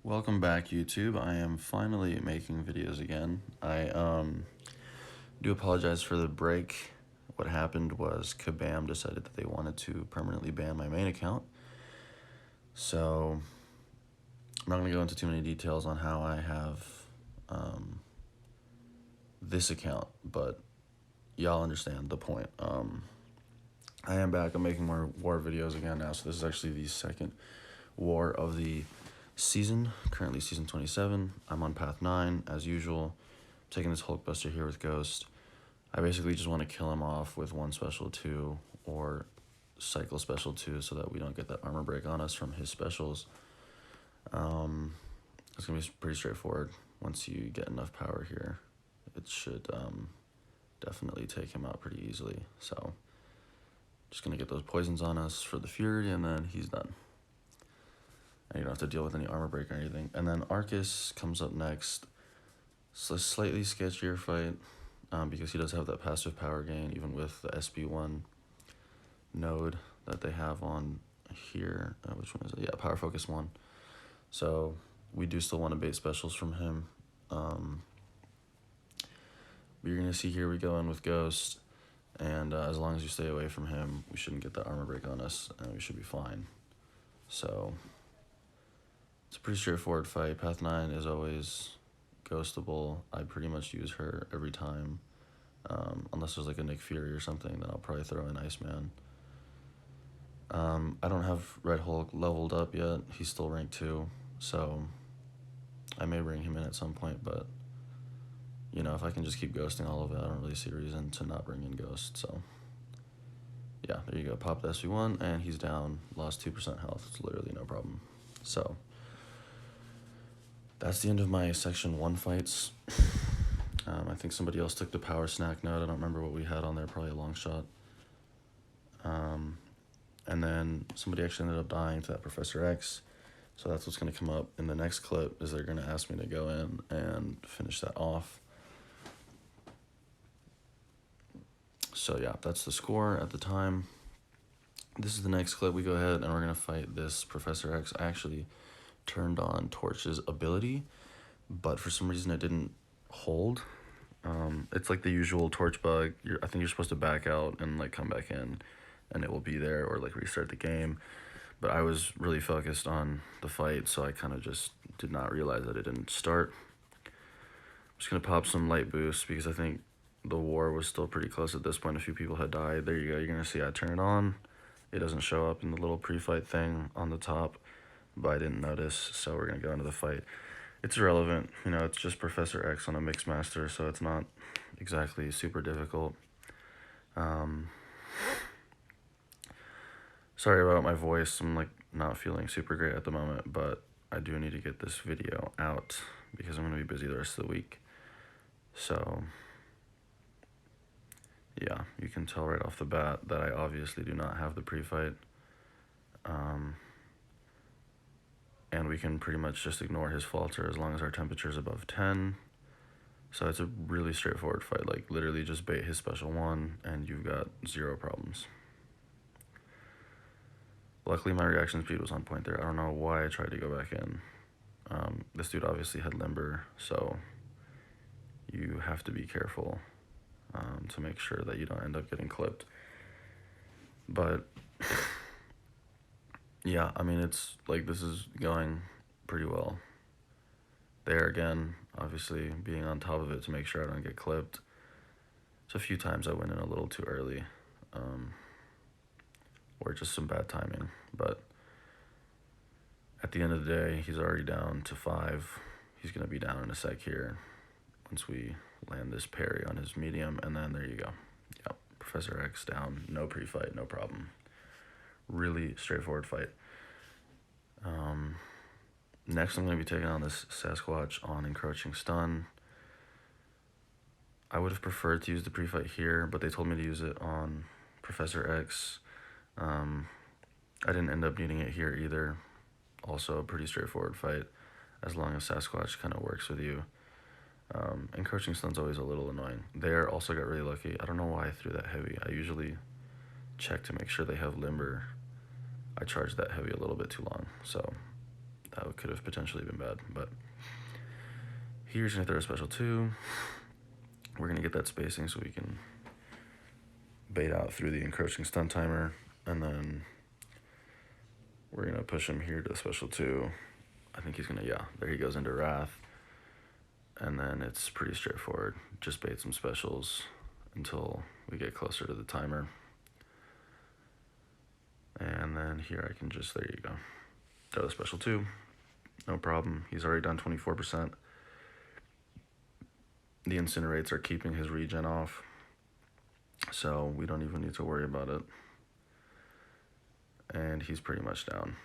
Welcome back, YouTube. I am finally making videos again. I do apologize for the break. What happened was Kabam decided that they wanted to permanently ban my main account. So I'm not going to go into too many details on how I have this account, but y'all understand the point. I am back. I'm making more war videos again now, so this is actually the second war of the season, currently season 27. I'm on path 9 as usual. I'm taking this Hulkbuster here with Ghost. I basically just want to kill him off with one special 2 or cycle special 2 so that we don't get that armor break on us from his specials. It's gonna be pretty straightforward. Once you get enough power here, it should definitely take him out pretty easily. So just gonna get those poisons on us for the Fury, and then he's done. And you don't have to deal with any armor break or anything. And then Arcus comes up next. It's a slightly sketchier fight because he does have that passive power gain, even with the SB1 node that they have on here. Which one is it? Yeah, Power Focus 1. So we do still want to bait specials from him. But you're going to see here we go in with Ghost. And as long as you stay away from him, we shouldn't get that armor break on us, and we should be fine. So it's a pretty straightforward fight. Path 9 is always ghostable. I pretty much use her every time. Unless there's like a Nick Fury or something, then I'll probably throw in Iceman. I don't have Red Hulk leveled up yet. He's still rank 2, so I may bring him in at some point, but you know, if I can just keep ghosting all of it, I don't really see a reason to not bring in Ghost. So yeah, there you go. Pop the SB1, and he's down. Lost 2% health. It's literally no problem. So that's the end of my section 1 fights. I think somebody else took the power snack node. I don't remember what we had on there, probably a long shot. And then somebody actually ended up dying to that Professor X. So that's what's going to come up in the next clip, is they're going to ask me to go in and finish that off. So yeah, that's the score at the time. This is the next clip. We go ahead and we're going to fight this Professor X. I actually turned on Torch's ability, but for some reason it didn't hold. It's like the usual Torch bug. I think you're supposed to back out and like come back in and it will be there, or like restart the game. But I was really focused on the fight, so I kind of just did not realize that it didn't start. I'm just going to pop some light boosts because I think the war was still pretty close at this point. A few people had died. There you go. You're going to see I turn it on. It doesn't show up in the little pre-fight thing on the top, but I didn't notice, so we're going to go into the fight. It's irrelevant. You know, it's just Professor X on a Mixmaster, so it's not exactly super difficult. Sorry about my voice. I'm like not feeling super great at the moment, but I do need to get this video out because I'm going to be busy the rest of the week. So yeah, you can tell right off the bat that I obviously do not have the pre-fight. And we can pretty much just ignore his falter as long as our temperature is above 10. So it's a really straightforward fight. Like literally just bait his special 1 and you've got 0 problems. Luckily my reaction speed was on point there. I don't know why I tried to go back in. This dude obviously had limber, so you have to be careful to make sure that you don't end up getting clipped. But yeah, I mean, it's like this is going pretty well. There again, obviously being on top of it to make sure I don't get clipped. It's a few times I went in a little too early, or just some bad timing. But at the end of the day, he's already down to 5. He's going to be down in a sec here once we land this parry on his medium, and then there you go. Yep, Professor X down, no pre-fight, no problem. Really straightforward fight. Next, I'm going to be taking on this Sasquatch on Encroaching Stun. I would have preferred to use the pre-fight here, but they told me to use it on Professor X. I didn't end up needing it here either. Also a pretty straightforward fight, as long as Sasquatch kind of works with you. Encroaching Stun's always a little annoying. There also got really lucky. I don't know why I threw that heavy. I usually check to make sure they have limber. I charged that heavy a little bit too long, so that could have potentially been bad. But here's gonna throw a special 2. We're gonna get that spacing so we can bait out through the encroaching stun timer, and then we're gonna push him here to the special 2. I think he's gonna, yeah, there he goes into Wrath. And then it's pretty straightforward. Just bait some specials until we get closer to the timer. And then here I can just, there you go, throw the special 2. No problem. He's already done 24%. The incinerates are keeping his regen off, so we don't even need to worry about it. And he's pretty much down.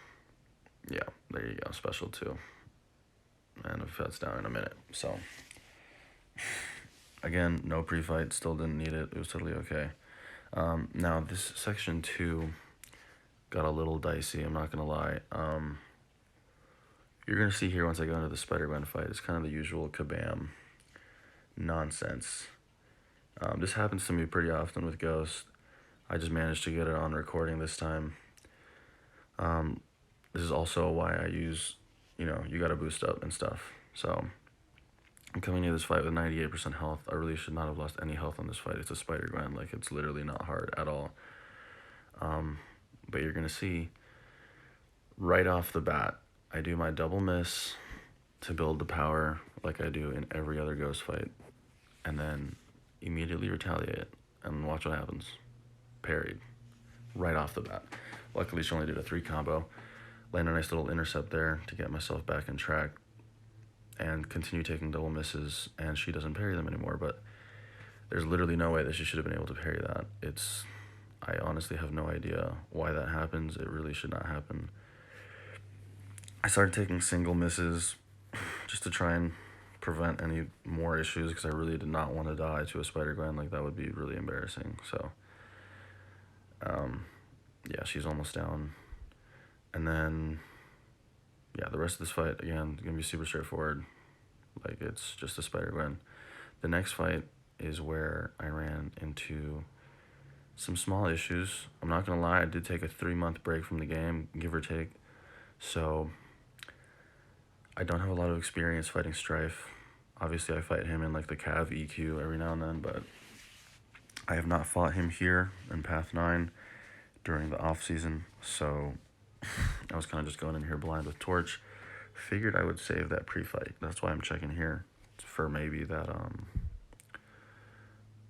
Yeah, there you go, special 2. And if that's down in a minute. So again, no pre-fight, still didn't need it. It was totally okay. Now this section 2 got a little dicey, I'm not gonna lie. You're gonna see here once I go into the SpiderGwen fight, it's kind of the usual kabam nonsense. This happens to me pretty often with Ghost. I just managed to get it on recording this time. This is also why I use, you gotta boost up and stuff. So I'm coming into this fight with 98% health. I really should not have lost any health on this fight. It's a SpiderGwen, like it's literally not hard at all. But you're gonna see right off the bat, I do my double miss to build the power like I do in every other Ghost fight, and then immediately retaliate, and watch what happens. Parried right off the bat. Luckily she only did a 3 combo. Land a nice little intercept there to get myself back in track and continue taking double misses, and she doesn't parry them anymore. But there's literally no way that she should have been able to parry that. I honestly have no idea why that happens. It really should not happen. I started taking single misses just to try and prevent any more issues, because I really did not want to die to a SpiderGwen. Like, that would be really embarrassing. So yeah, she's almost down. And then yeah, the rest of this fight, again, is gonna be super straightforward. Like, it's just a SpiderGwen. The next fight is where I ran into some small issues. I'm not gonna lie, I did take a 3-month break from the game, give or take. So I don't have a lot of experience fighting Strife. Obviously I fight him in like the Cav EQ every now and then, but I have not fought him here in Path 9 during the off season. So I was kind of just going in here blind with Torch. Figured I would save that pre-fight. That's why I'm checking here for maybe that,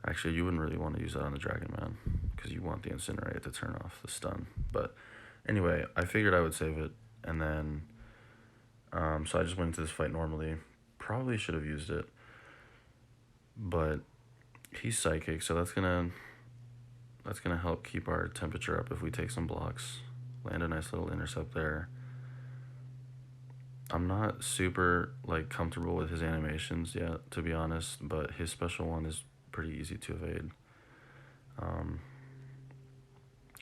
actually you wouldn't really want to use that on the Dragon Man, because you want the Incinerate to turn off the stun. But anyway, I figured I would save it, and then so I just went into this fight normally. Probably should have used it, but he's psychic, so that's gonna help keep our temperature up if we take some blocks. Land a nice little intercept there. I'm not super like comfortable with his animations yet, to be honest, but his special one is pretty easy to evade.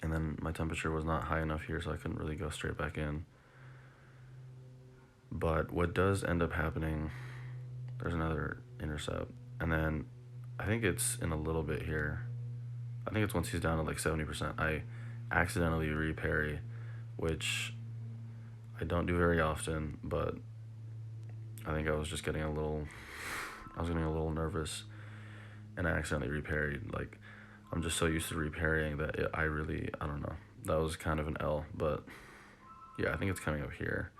And then my temperature was not high enough here, so I couldn't really go straight back in. But what does end up happening, there's another intercept, and then I think it's in a little bit here. I think it's once he's down to like 70%. I accidentally re-parry, which I don't do very often, but I think I was just getting a little nervous, and I accidentally re-parried. Like, I'm just so used to re-parrying that I don't know. That was kind of an L, but yeah, I think it's coming up here.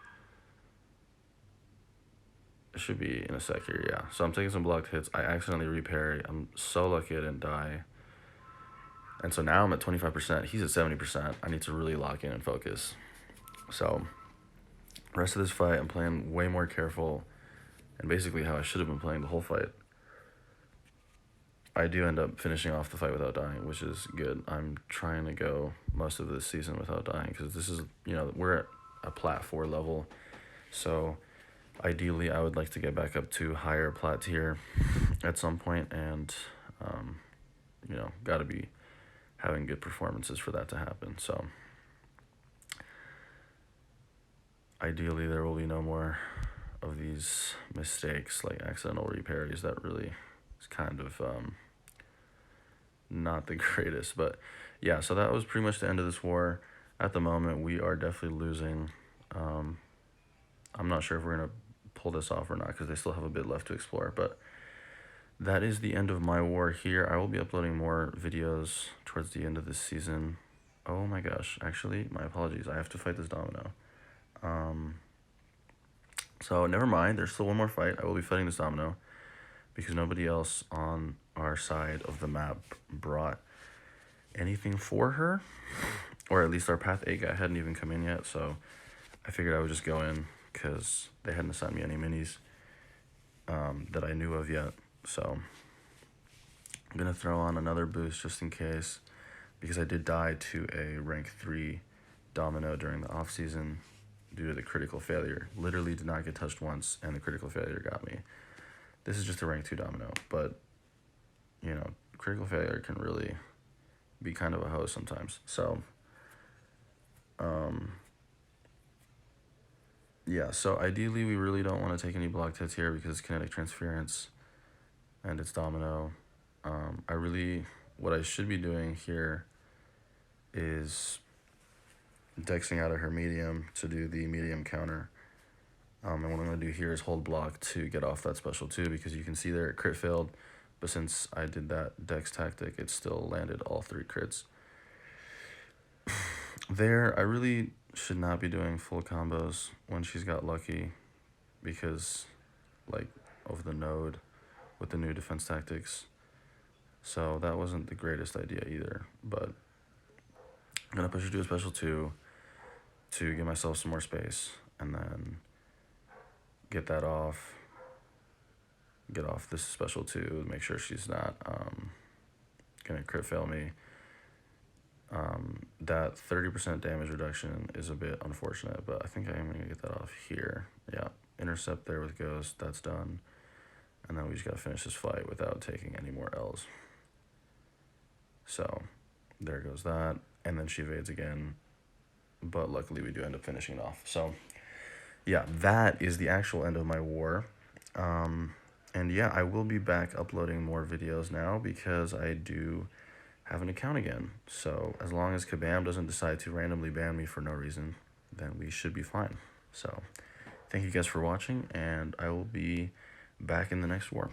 It should be in a sec here, yeah. So I'm taking some blocked hits. I accidentally re-parry. I'm so lucky I didn't die. And so now I'm at 25%. He's at 70%. I need to really lock in and focus. So rest of this fight, I'm playing way more careful, and basically how I should have been playing the whole fight. I do end up finishing off the fight without dying, which is good. I'm trying to go most of this season without dying, because this is, we're at a Plat 4 level. So ideally, I would like to get back up to higher Plat tier at some point, and, got to be having good performances for that to happen. So ideally, there will be no more of these mistakes, like accidental reparries. That really is kind of not the greatest. But yeah, so that was pretty much the end of this war. At the moment, we are definitely losing. I'm not sure if we're going to pull this off or not because they still have a bit left to explore. But that is the end of my war here. I will be uploading more videos towards the end of this season. Oh my gosh, actually, my apologies. I have to fight this Domino. So never mind, there's still one more fight. I will be fighting this Domino because nobody else on our side of the map brought anything for her. Or at least our Path 8 guy hadn't even come in yet, so I figured I would just go in because they hadn't assigned me any minis that I knew of yet. So I'm going to throw on another boost just in case, because I did die to a rank 3 Domino during the off season due to the critical failure. Literally did not get touched once, and the critical failure got me. This is just a rank 2 Domino, but, you know, critical failure can really be kind of a hoe sometimes. So, yeah, so ideally we really don't want to take any blocked hits here because it's kinetic transference and it's Domino. What I should be doing here is dexing out of her medium to do the medium counter. And what I'm going to do here is hold block to get off that special 2 because you can see there it crit failed, but since I did that dex tactic, it still landed all 3 crits. There, I really should not be doing full combos when she's got lucky because, like, of the node with the new defense tactics. So that wasn't the greatest idea either, but I'm going to push her to a special 2 to give myself some more space and then get that off, get off this special 2, make sure she's not going to crit fail me. That 30% damage reduction is a bit unfortunate, but I think I am going to get that off here. Yeah, intercept there with Ghost, that's done. And then we just got to finish this fight without taking any more L's. So there goes that. And then she evades again, but luckily we do end up finishing it off. So yeah, that is the actual end of my war. And yeah, I will be back uploading more videos now because I do have an account again. So as long as Kabam doesn't decide to randomly ban me for no reason, then we should be fine. So thank you guys for watching, and I will be back in the next war.